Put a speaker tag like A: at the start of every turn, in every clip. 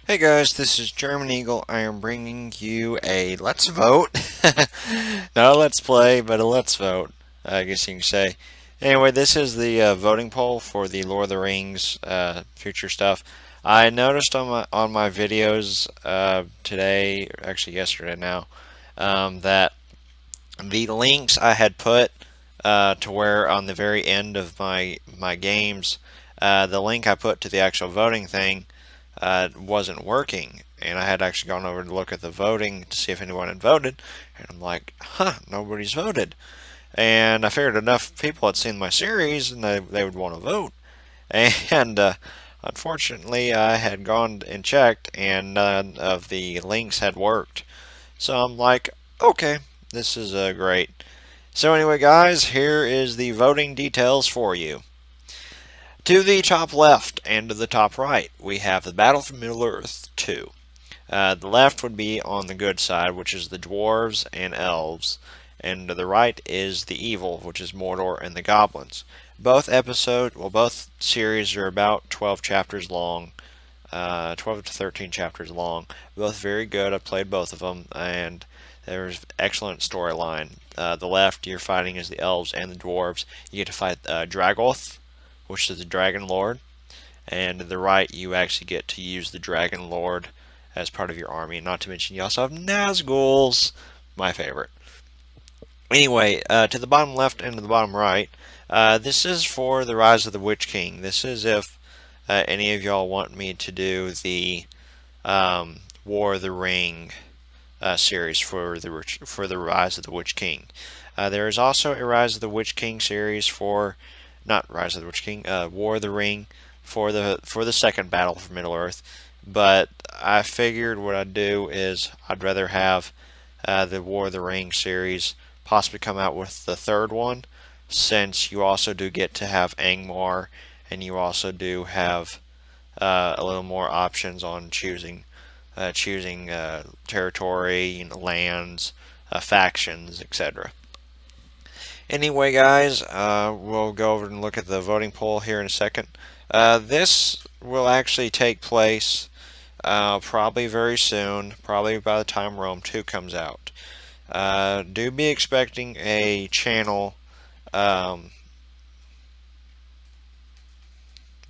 A: Hey guys, this is German Eagle. I am bringing you a Let's Vote. Not a Let's Play, but a Let's Vote, I guess you can say. Anyway, this is the voting poll for the Lord of the Rings future stuff. I noticed on my videos today, actually yesterday now, that the links I had put to where on the very end of my games, the link I put to the actual voting thing wasn't working, and I had actually gone over to look at the voting to see if anyone had voted, and I'm like, huh, nobody's voted. And I figured enough people had seen my series and they would want to vote. And unfortunately, I had gone and checked, and none of the links had worked. So I'm like, okay, this is great. So anyway, guys, here is the voting details for you. To the top left and to the top right, we have the Battle for Middle-earth 2. The left would be on the good side, which is the dwarves and elves, and to the right is the evil, which is Mordor and the goblins. Both series are about 12 chapters long, 12 to 13 chapters long. Both very good. I've played both of them, and there's excellent storyline. The left, you're fighting as the elves and the dwarves. You get to fight Dragoth, which is the Dragon Lord, and to the right, you actually get to use the Dragon Lord as part of your army. Not to mention, you also have Nazguls, my favorite. Anyway, to the bottom left and to the bottom right, this is for the Rise of the Witch King. This is if any of y'all want me to do the War of the Ring series for the Rise of the Witch King. There is also a Rise of the Witch King series for not Rise of the Witch King, War of the Ring for the second Battle for Middle Earth. But I figured what I'd do is I'd rather have the War of the Ring series possibly come out with the third one, since you also do get to have Angmar, and you also do have a little more options on choosing territory, lands, factions, etc. Anyway, guys, we'll go over and look at the voting poll here in a second. This will actually take place probably very soon, probably by the time Rome 2 comes out. Do be expecting a channel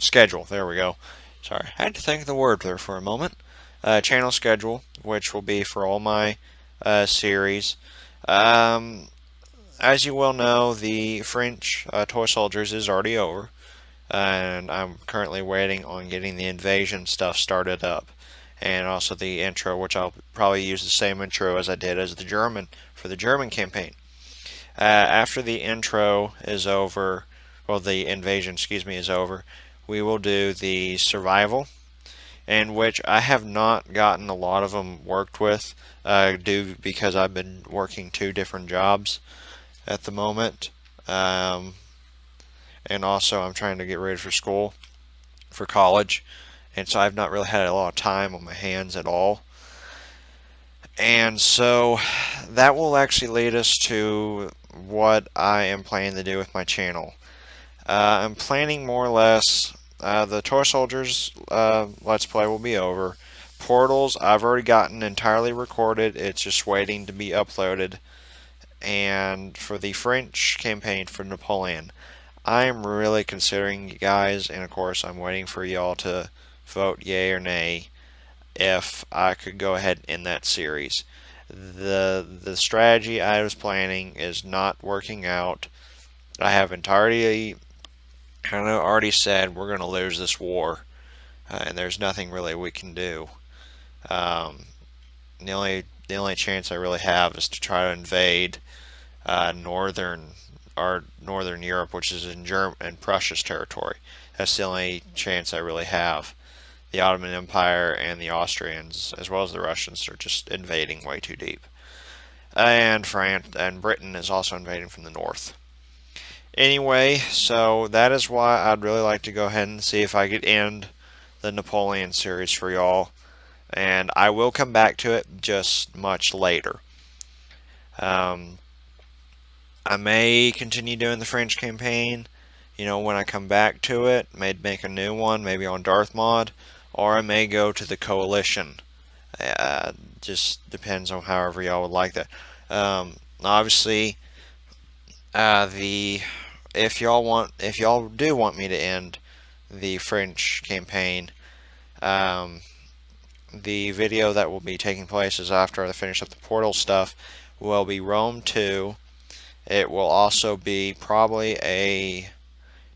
A: schedule. There we go. Sorry, I had to think of the word there for a moment. Channel schedule, which will be for all my series. As you well know, the French Toy Soldiers is already over, and I'm currently waiting on getting the invasion stuff started up, and also the intro, which I'll probably use the same intro as I did as the German for the German campaign. After the intro is over, well, the invasion, excuse me, is over, we will do the survival, in which I have not gotten a lot of them worked with, due because I've been working two different jobs at the moment. And also I'm trying to get ready for school, for college, and so I've not really had a lot of time on my hands at all. And so that will actually lead us to what I am planning to do with my channel. I'm planning more or less, the Toy Soldiers Let's Play will be over. Portals, I've already gotten entirely recorded, it's just waiting to be uploaded. And for the French campaign for Napoleon, I'm really considering, you guys, and of course I'm waiting for y'all to vote yay or nay, if I could go ahead and end that series. The strategy I was planning is not working out. I have already said we're going to lose this war, and there's nothing really we can do. Um, the only chance I really have is to try to invade northern Europe, which is in Prussia's territory. That's the only chance I really have. The Ottoman Empire and the Austrians, as well as the Russians, are just invading way too deep. And France and Britain is also invading from the north. Anyway, so that is why I'd really like to go ahead and see if I could end the Napoleon series for y'all. And I will come back to it just much later. I may continue doing the French campaign, when I come back to it. Maybe make a new one, maybe on Darth Mod, or I may go to the coalition. Just depends on however y'all would like that. Obviously, the if y'all do want me to end the French campaign, um, the video that will be taking place is after I finish up the portal stuff. Will be Rome 2. It will also be probably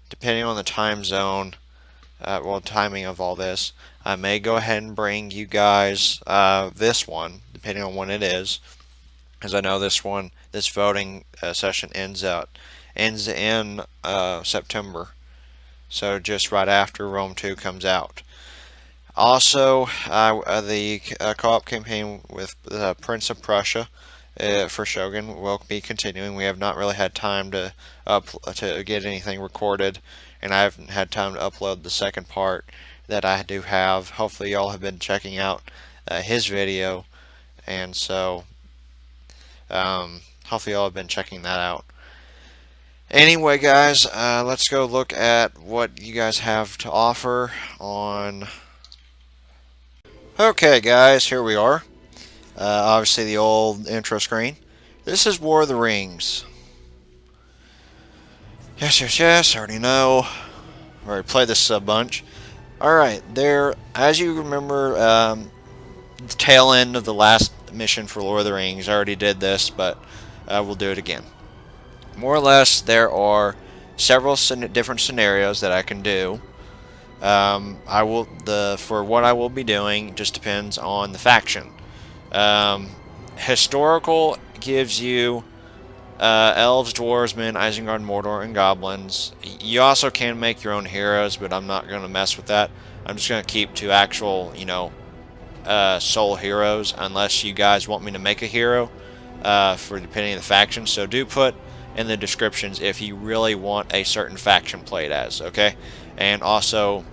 A: depending on the time zone, timing of all this, I may go ahead and bring you guys this one, depending on when it is, because I know this voting session ends in September, so just right after Rome 2 comes out. Also, the co-op campaign with Prince of Prussia for Shogun will be continuing. We have not really had time to get anything recorded, and I haven't had time to upload the second part that I do have. Hopefully, y'all have been checking out his video, and so hopefully y'all have been checking that out. Anyway, guys, let's go look at what you guys have to offer on. Okay, guys, here we are. Obviously, the old intro screen. This is War of the Rings. Yes, I already know. I already played this a bunch. Alright, as you remember, the tail end of the last mission for Lord of the Rings, I already did this, but we'll do it again. More or less, there are several different scenarios that I can do. For what I will be doing just depends on the faction. Historical gives you elves, dwarves, men, Isengard, Mordor, and goblins. You also can make your own heroes, but I'm not going to mess with that. I'm just going to keep to actual, soul heroes, unless you guys want me to make a hero for depending on the faction. So do put in the descriptions if you really want a certain faction played as, okay? And also,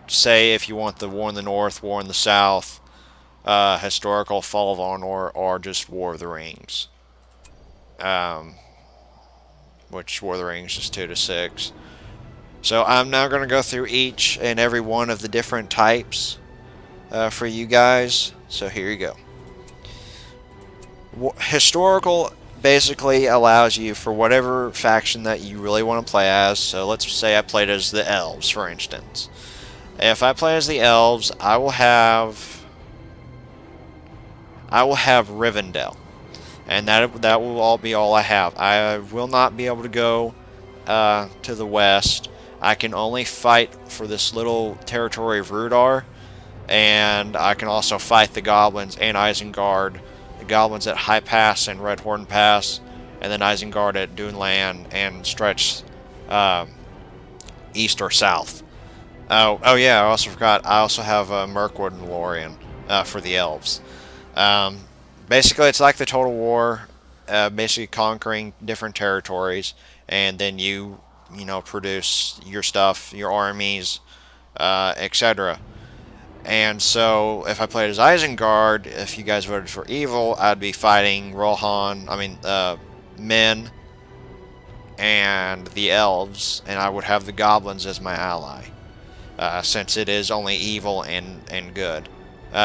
A: say if you want the War in the North, War in the South, historical, Fall of Arnor, or just War of the Rings. Which War of the Rings is 2 to 6. So I'm now going to go through each and every one of the different types for you guys. So here you go. Historical basically allows you for whatever faction that you really want to play as. So let's say I played as the elves, for instance. If I play as the elves, I will have Rivendell, and that will all be all I have. I will not be able to go to the west. I can only fight for this little territory of Rudar, and I can also fight the goblins and Isengard. The goblins at High Pass and Redhorn Pass, and then Isengard at Duneland and stretch east or south. Oh yeah, I also forgot. I also have Mirkwood and Lorien for the elves. Basically, it's like the Total War, basically conquering different territories, and then you produce your stuff, your armies, etc. And so, if I played as Isengard, if you guys voted for evil, I'd be fighting men and the elves, and I would have the goblins as my ally, since it is only evil and good.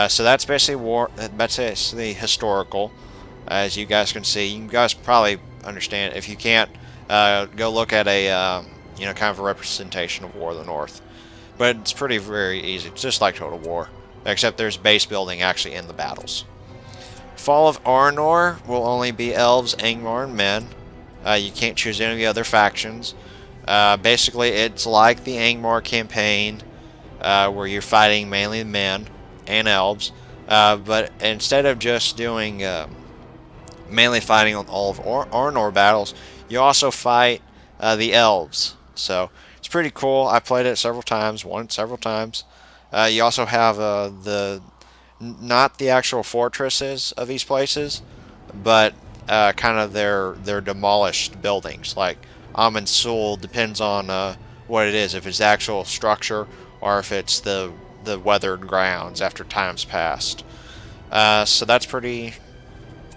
A: So that's basically war. That's basically historical, as you guys can see. You guys probably understand. If you can't, go look at a kind of a representation of War of the North. But it's very easy. It's just like Total War, except there's base building actually in the battles. Fall of Arnor will only be elves, Angmar, and men. You can't choose any of the other factions. Basically, it's like the Angmar campaign, where you're fighting mainly men and elves, but instead of just doing mainly fighting on all of Arnor battles, you also fight the elves. So it's pretty cool. I played it several times, won it several times. You also have not the actual fortresses of these places, but kind of their demolished buildings. Like Amon Sul depends on what it is, if it's the actual structure or if it's the weathered grounds after time's passed. So that's pretty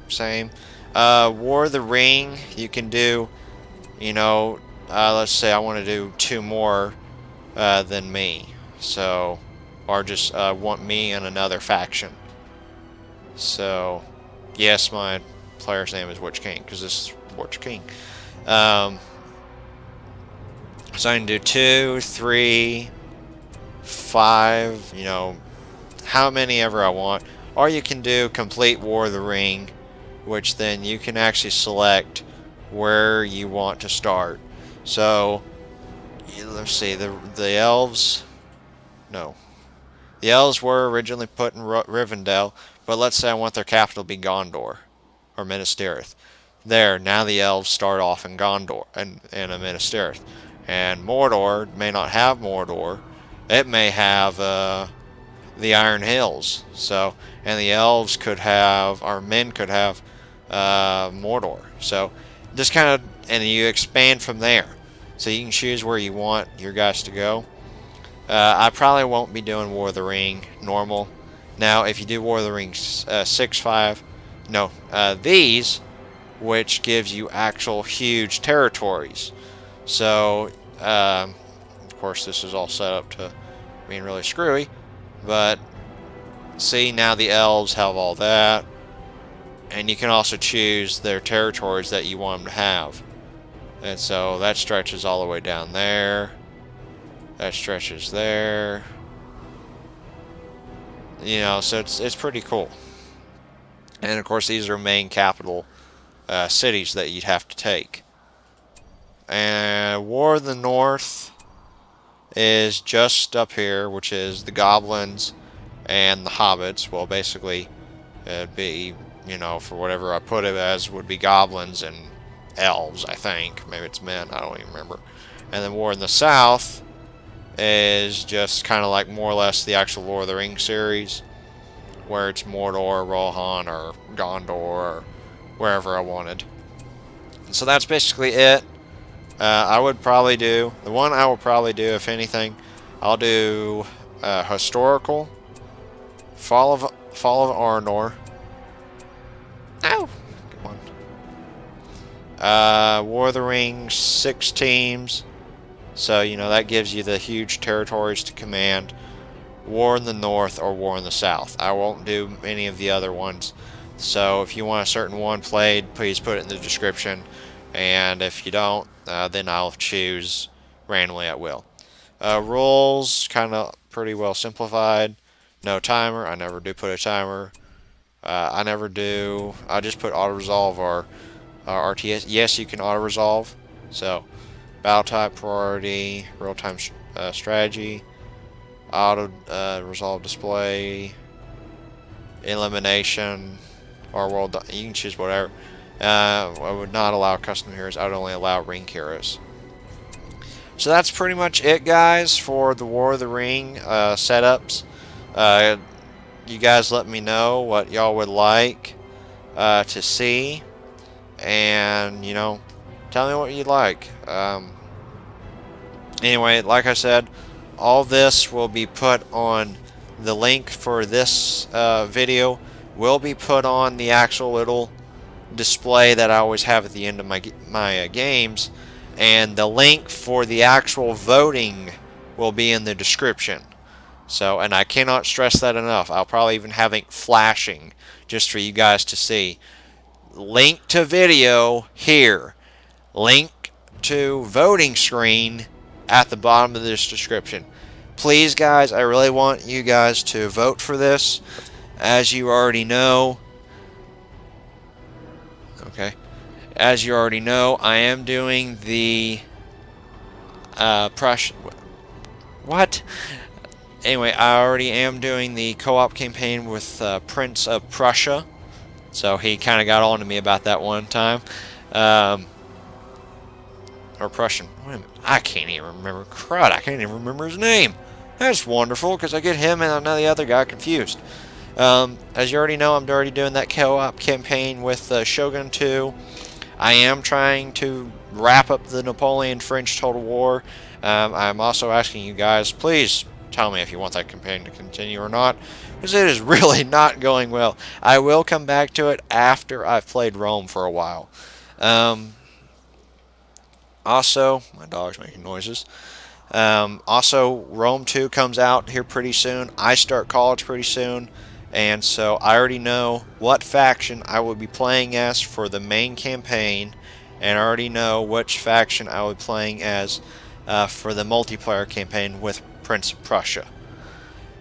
A: same. War of the Ring, you can do, let's say I want to do 2 more than me. So, or just want me and another faction. So, yes, my player's name is Witch King, because this is Witch King. So I can do 2, 3, 5, you know, how many ever I want. Or you can do complete War of the Ring, which then you can actually select where you want to start. So, let's see, the elves, no. The elves were originally put in Rivendell, but let's say I want their capital to be Gondor, or Minas Tirith. There, now the elves start off in Gondor, and in a Minas Tirith. And Mordor may not have Mordor. It may have the Iron Hills. So, and the elves could have, our men could have Mordor. So, just kind of, and you expand from there. So you can choose where you want your guys to go. I probably won't be doing War of the Ring normal. Now, if you do War of the Ring 6-5, no, these, which gives you actual huge territories. So, of course, this is all set up to being really screwy. But, see, now the elves have all that. And you can also choose their territories that you want them to have. And so that stretches all the way down there. That stretches there. You know, so it's pretty cool. And, of course, these are main capital cities that you'd have to take. And War of the North is just up here, which is the goblins and the hobbits. Well, basically, it'd be, you know, for whatever I put it as, would be goblins and elves, I think. Maybe it's men, I don't even remember. And then War in the South is just kind of like more or less the actual Lord of the Rings series, where it's Mordor, Rohan, or Gondor, or wherever I wanted. And so that's basically it. I would probably do, the one I will probably do, if anything, I'll do historical, Fall of Arnor. Ow! Come on. War of the Rings, 6 teams. So, you know, that gives you the huge territories to command. War in the North or War in the South. I won't do any of the other ones. So, if you want a certain one played, please put it in the description. And if you don't, then I'll choose randomly at will. Rules, kind of pretty well simplified. No timer. I never do put a timer. I never do. I just put auto-resolve or RTS. Yes, you can auto-resolve. So, battle type, priority, real-time strategy, auto-resolve display, elimination, or world. You can choose whatever. I would not allow custom heroes. I would only allow ring heroes. So that's pretty much it, guys, for the War of the Ring setups. You guys let me know what y'all would like to see, and, you know, tell me what you'd like. Anyway, like I said, all this will be put on the link for this video will be put on the actual little display that I always have at the end of my games, and the link for the actual voting will be in the description. So, and I cannot stress that enough. I'll probably even have it flashing just for you guys to see. Link to video here. Link to voting screen at the bottom of this description. Please, guys, I really want you guys to vote for this. As you already know, as you already know, I am doing the Prussian. What? Anyway, I already am doing the co-op campaign with Prince of Prussia. So he kind of got on to me about that one time. Or Prussian. Wait a minute. I can't even remember. Crud, I can't even remember his name. That's wonderful, because I get him and the other guy confused. As you already know, I'm already doing that co-op campaign with Shogun 2. I am trying to wrap up the Napoleon French Total War. I'm also asking you guys, please tell me if you want that campaign to continue or not, because it is really not going well. I will come back to it after I've played Rome for a while. Also, my dog's making noises. Also, Rome 2 comes out here pretty soon. I start college pretty soon. And so I already know what faction I will be playing as for the main campaign. And I already know which faction I will be playing as for the multiplayer campaign with Prince of Prussia.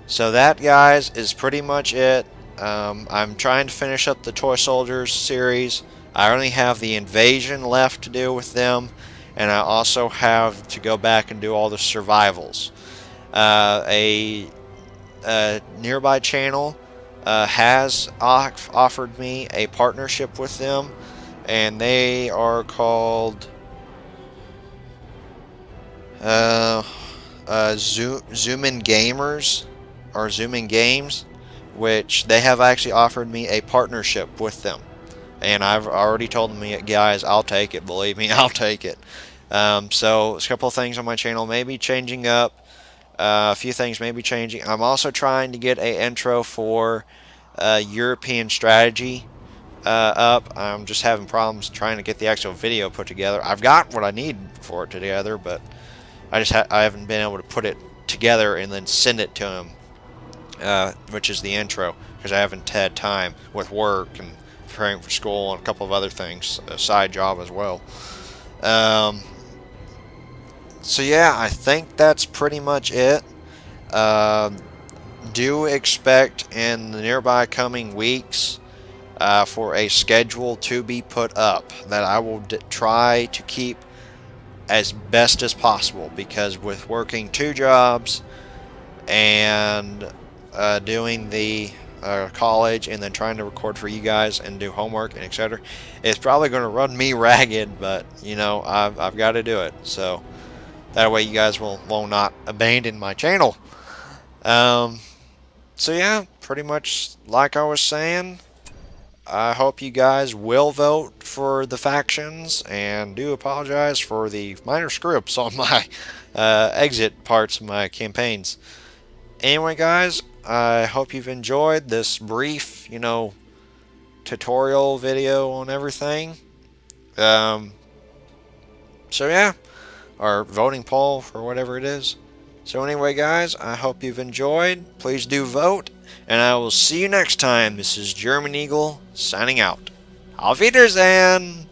A: So that, guys, is pretty much it. I'm trying to finish up the Toy Soldiers series. I only have the Invasion left to do with them, and I also have to go back and do all the survivals. A nearby channel has offered me a partnership with them, and they are called Zoomin Gamers or Zooming Games, which they have actually offered me a partnership with them. And I've already told them, guys, I'll take it. Believe me, I'll take it. So a couple of things on my channel may be changing up. A few things may be changing. I'm also trying to get a intro for European strategy up. I'm just having problems trying to get the actual video put together. I've got what I need for it together, but I haven't been able to put it together and then send it to him, which is the intro, because I haven't had time with work and preparing for school and a couple of other things, a side job as well. So yeah, I think that's pretty much it. Do expect in the nearby coming weeks for a schedule to be put up that I will try to keep as best as possible, because with working 2 jobs and doing the college and then trying to record for you guys and do homework and etc., it's probably going to run me ragged, but you know, I've got to do it, so that way you guys will not abandon my channel. So yeah, pretty much like I was saying, I hope you guys will vote for the factions, and do apologize for the minor screw-ups on my exit parts of my campaigns. Anyway, guys, I hope you've enjoyed this brief, tutorial video on everything. So yeah, our voting poll for whatever it is. So anyway, guys, I hope you've enjoyed. Please do vote, and I will see you next time. This is German Eagle signing out. Auf Wiedersehen!